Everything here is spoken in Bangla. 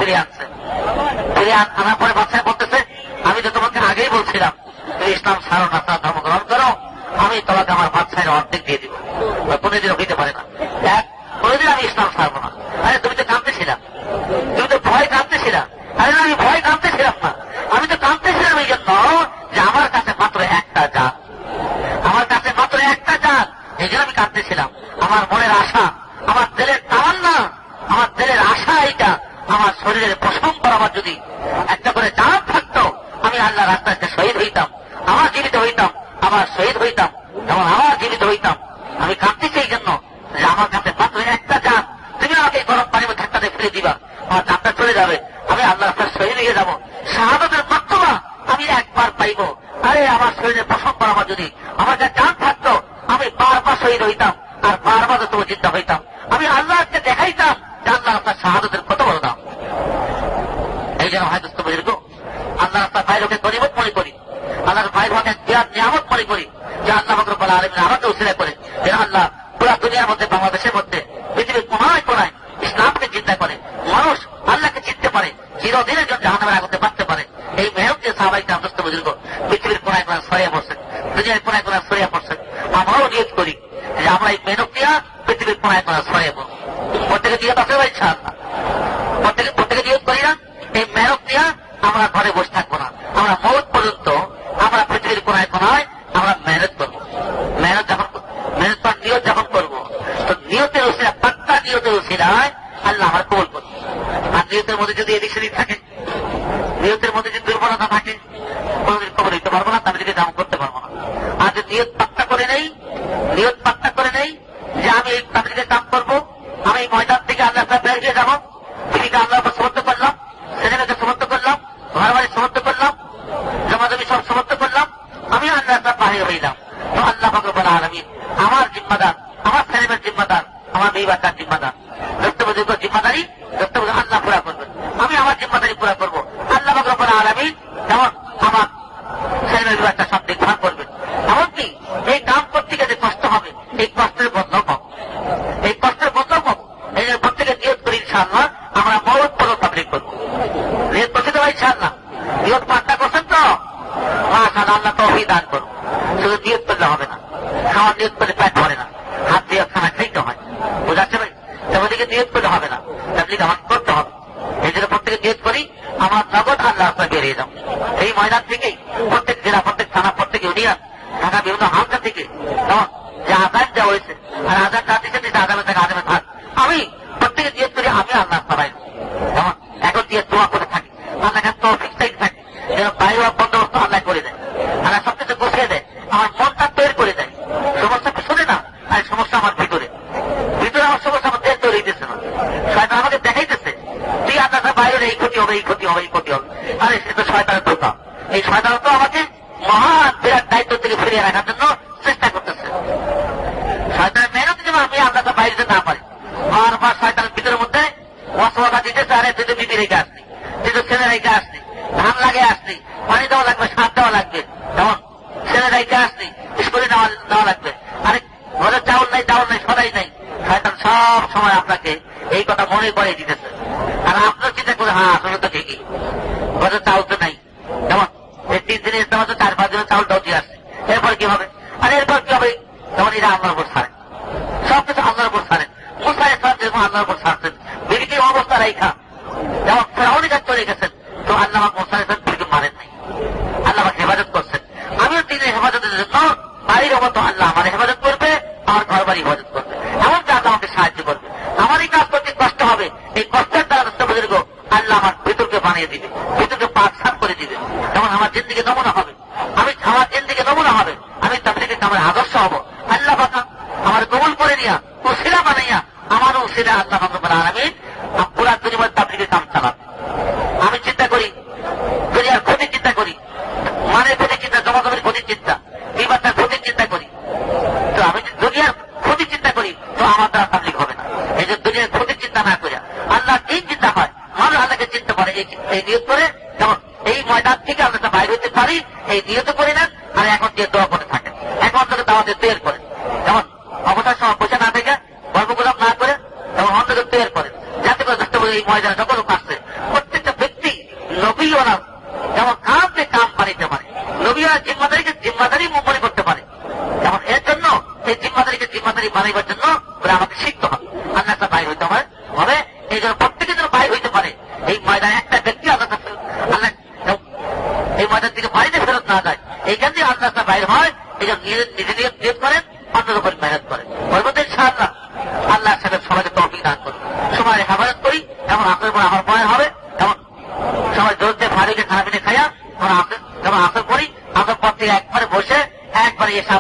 ফিরে আনছে। ফিরে আনার পরে বাচ্চা বলতেছে, আমি তো তোমাকে আগেই বলছিলাম তুমি ইসলাম ছাড়ো না, তার ধর্ম গ্রহণ করো, আমি তোমাকে আমার বাচ্চায় অর্ধেক দিয়ে দিব। কোনোদিন হইতে পারে না, কোনোদিন আমি ইসলাম ছাড়বো না। আরে তুমি তো কাঁদতেছিলাম, তুমি তো ভয় কাঁদতেছিলাম। আরে আমি ভয় কাঁদতেছিলাম না, আমি তো কাঁদতেছিলাম এই জন্য যে আমার কাছে মাত্র একটা জাত, আমার কাছে মাত্র একটা জাত, এই জন্য আমি কাঁদতেছিলাম। আমার মনের আশা, আমার দিলের তামান্না, আমার দিলের আশা এইটা, আমার শরীরের পোষণ করাবার যদি একটা করে জাত থাকতো, আমি আল্লাহ রাস্তায় শহীদ হইতাম, আমার জীবিত হইতাম, আমার শহীদ হইতাম, এবং আমার জীবিত হইতাম। আমি কাঁদতেছি এই জন্য যে আমার কাছে মাত্র একটা জাত, তুমি আমাকে গরম পানির মধ্যে ধাক্কাতে ফেলে দিবা, আমার জাতটা চলে যাবে, আমি আল্লাহ রাস্তায় শহীদ হয়ে যাবো, শাহাদাতের মাধ্যমে আমি একবার পাইব। আরে আমার শরীরের পোষণ করাবার যদি আমার কাছে জাত থাকতো, আমি বারবার শহীদ হইতাম, আর বারবার তো চিন্তা হইতাম, আমি আল্লাহকে দেখাইতাম যে আল্লাহ রাস্তার শাহাদাতের কত বড় দাম। এই জন্য হয়তো বুঝলো আল্লাহ রাস্তার ভাইকে গরিবত মনে করি, আল্লাহর ভাই ভাগে বিরাট নিয়ামত মনে করি যে আল্লাহ বকরুল আলমিন আমাকে উসিলা করে যে আল্লাহ পুরা দুনিয়ার মধ্যে, বাংলাদেশের মধ্যে, পৃথিবীর কোনায় কোনায় ইসলামকে চিন্তা করে মানুষ আল্লাহকে চিনতে পারে, চিরদিনের জন্য জাহান্নামের আগুনে বাঁচতে পারে। এই মেহনত দিয়ে সাহাবায়ে কেরাম দোস্ত বুজুর্গ পৃথিবীর কোনায় কোনায় ছড়িয়ে পড়ছেন, দুনিয়ার কোনায় কোনায় ছড়িয়ে পড়ছেন। আমরাও নিয়ত করি যে আমরা এই মেহনত দিয়া পৃথিবীর কোনায় কোনায় ছড়িয়ে পড়ব। প্রত্যেকে নিয়ত আছে ভাই, ইনশাআল্লাহ প্রত্যেকে নিয়ত করি না, এই মেহনত দিয়া আমরা ঘরে বসে থাকবো না, আমরা মৌত পর্যন্ত আমরা পৃথিবীর কোনায় কোনায় আমরা মেহনত করবো। মেহনত করার নিয়ত যখন করবো, তো নিয়তের উসিলা, পাক্কা নিয়তের উসিলায় আল্লাহ আমার কবুল করবে। আর নিয়তের মধ্যে যদি এদিক সেদিক থাকে, নিয়তের মধ্যে যদি দুর্বলতা থাকে, কোনদিন কবুল দিতে পারবো না, তাহলে যদি দাম করতে পারবো না। আর যদি নিয়ত পাক্কা করে নেই, নিয়ত পাক্কা করে নেই যে আমি এই তাবলীগে কাম করবো, আমি এই ময়দান থেকে আল্লাহ বের হয়ে যাবো, দিদিকে আল্লাহ সমর্থ করলাম, ছেলেমেয়েকে সমর্থ করলাম, ঘর বাড়ি সমর্থ করলাম, জমাজমি সব সমর্থ করলাম, আমি আল্লাহ বাহির হইলাম, তো আল্লাহ বকরুল আলমিন আমার জিম্মাদার, আমার ছেলেমেয়ের জিম্মাদার, আমার মেয়ে বাচ্চার জিম্মাদার, দস্তবুজুর্গ জিম্মাদারি দস্তবুজ আল্লাহ পুরা করবেন, আমি আমার জিম্মাদারি পুরা করবো। আল্লাহ বকরুল আলমিন যেমন আমার ছেলেমেয়ের বাচ্চা সব দেখভাল করবেন, এমনকি এই কাম করতে গেলে কষ্ট হবে, এই কষ্টের বদলাও পাবো, এই কষ্টের বদলাও পাবো। এই জন্য প্রত্যেকে নিয়ত করি ইনশাআল্লাহ আমরা মৌত পর তাবলীগ করবো। নিয়ত করছি তো ভাই ইনশাআল্লাহ, নিয়ত পাক্কা করছেন তো, মাশাআল্লাহ, আল্লাহ তৌফিক দান করুন। শুধু নিয়ত করলে হবে না, খাওয়ার নিয়ত করলে পেট ভরে না, হাত দিয়ে খানা খাইতে হয়, বোঝাচ্ছে ভাই? তাদেরকে নিয়ত করলে হবে না, তাবলীগ আমাকে করতে হবে। এই জন্য প্রত্যেকে নিয়ত করি আমার নগদ আল্লাহ রাস্তায় বেরিয়ে যাও। এই ময়দান থেকেই প্রত্যেক জেলা, প্রত্যেক থানা, প্রত্যেক ইউনিয়ন, ঢাকা বিভিন্ন হালকা থেকে যে আজান দেওয়া হয়েছে, আর আজান না দিচ্ছে যে আজামে থাকে, আজামে থাক, আমি প্রত্যেকে নিয়ত করি আমি আল্লাহ সবাই যেমন এখন দিয়ে দোয়া করে থাকি, আল্লাহ কাছে তৌফিক চাইতে থাকি যেন বাইরে বন্দোবস্ত আল্লাহ করে দেয়, আল্লাহ সবকিছু গুছিয়ে দেয়, আমার মনটা তৈরি করে দেয়। সমস্যা পিছনে না, আর সমস্যা আমার ভিতরে, ভিতরে আমার সমস্যা আমার দেশ তৈরি হইতেছে না, শয়তান আমাকে দেখাইতেছে তুই আল্লাহ বাইরে এই ক্ষতি হবে, এই ক্ষতি হবে, এই ক্ষতি হবে। আরে সে তো শয়তানের ধোঁকা, এই শয়তান তো আমাকে মহান বিরাট দায়িত্ব থেকে ফিরিয়ে রাখার জন্য চেষ্টা করতেছে। শয়তানের মেহনত যেন আমি আল্লাহ বাইরে না পারি, বারবার শয়তানের ভিতরের মধ্যে ওয়াসওয়াসা দিতেছে, আরে তুই তো বিবি রেখে আসলি, তুই তো ছেলে রেখে আসলি, ধান লাগে আসলি, পানি দেওয়া লাগবে, সার দেওয়া লাগবে, যেমন ছেলে রেখে আসলি, স্কুলে দেওয়া লাগবে, আরে ঘরে চাউল নাই, চাউল নাই, সদাই নাই। শয়তান সব সময় আপনাকে এই কথা মনে করে দিতেছে, আর আপনার চিন্তা করে হ্যাঁ আসলে তো ঠিকই, ঘরে চাউল তো নাই, যেমন এই 3 দিনের ইস্তেমা তো 4-5 দিনের চাউলটাও দিয়ে আসছে, এরপর কি হবে, আর এরপর কি হবে, যেমন এরা আল্লাহর উপর ছাড়ে, সবকিছু আল্লাহর উপর ছাড়েন, মুসাই সাহেব যেরকম আল্লাহর উপর ছাড়ছেন, বিবিকে অবস্থা রেখা যেমন ফেরাউনি কাজ চলে গেছেন, তো আল্লাহ মুসাই সাহেব বিবিকে মারেন নাই, আল্লাহ হেফাজত করছেন। আমিও দিনের হেফাজতের জন্য বাড়ির মতো আল্লাহ আমার হেফাজত করবে, আমার ঘর বাড়ি হেফাজত করবে, এমনকি আল্লাহ আমাকে সাহায্য করবে। আমার এই কাজ করতে কষ্ট হবে, এই কষ্টের দ্বারা বুজুর্গ আল্লাহ আমার ভিতরকে বানিয়ে দিবে, ভিতরকে পাক সাফ করে দিবে, যেমন আমার জিন্দিগি নমুনা হবে, আমার জিন্দিগি নমুনা হবে, আমি তাবলীগের আমার আদর্শ হব। আল্লাহ পাক আমার কবুল করে নিয়া উসিলা বানাইয়া আমার উসিলা আল্লাহ রাব্বুল আলামিন পুরা দুনিয়ার তাবলীগের কাম চালাবে। আমি চিন্তা করি দুনিয়ার ক্ষতির চিন্তা করি, মানের ক্ষতির চিন্তা, জমাজমের ক্ষতির চিন্তা, বিবাদটার ক্ষতির চিন্তা করি, তো আমি দুনিয়ার ক্ষতির চিন্তা করি তো আমার দ্বারা তাবলীগ হবে না। এই যে দুনিয়ার ক্ষতির চিন্তা না করে আল্লাহ এই চিন্তা হয়, মানুষ আল্লাহকে চিন্তা করে, এই নিয়ত করে যেমন এই ময়দান থেকে আমরা বাইরে হতে পারি, এই নিয়ত করে নেন, আর এখন দিয়ে দোয়া করে থাকেন, এখন থেকে দাওয়াতের তৈরি করেন, যেমন অবসর সময় বসে না থেকে গল্প গুজব না করে, যেমন অন্তত তৈরি করেন, যাতে করে এই ময়দানে যখন আসছে জিম্মাদারি মুম্বরি করতে পারে। যেমন এর জন্য এই জিম্মাদারিকে জিম্মাদারি বানাইবার জন্য আমাকে শিখতে হবে, আল্লাহটা বাইর হইতে হবে। এই জন্য প্রত্যেকে যেন বাইর হইতে পারে। এই ময়দানে একটা ব্যক্তি আল্লাহ এই ময়দান থেকে বাড়িতে ফেরত না যায়, এইখান থেকে আল্লাহটা বাইর হয়। এই জন্য নিজে নিয়োগ করেন, অন্যের উপর মেহনত করেন। বলবো ইনশাআল্লাহ আল্লাহ সাথে সবাইকে তৌফিক দান করুন। সময় হেফাজত করি, এমন আপনার পর আমার বয়ান হবে, এমন সবাই জোরতে ভারীকে খানা পিনে খাইয়া যেমন আসর করি, আসর পর থেকে একবারে বসে একবারে এসে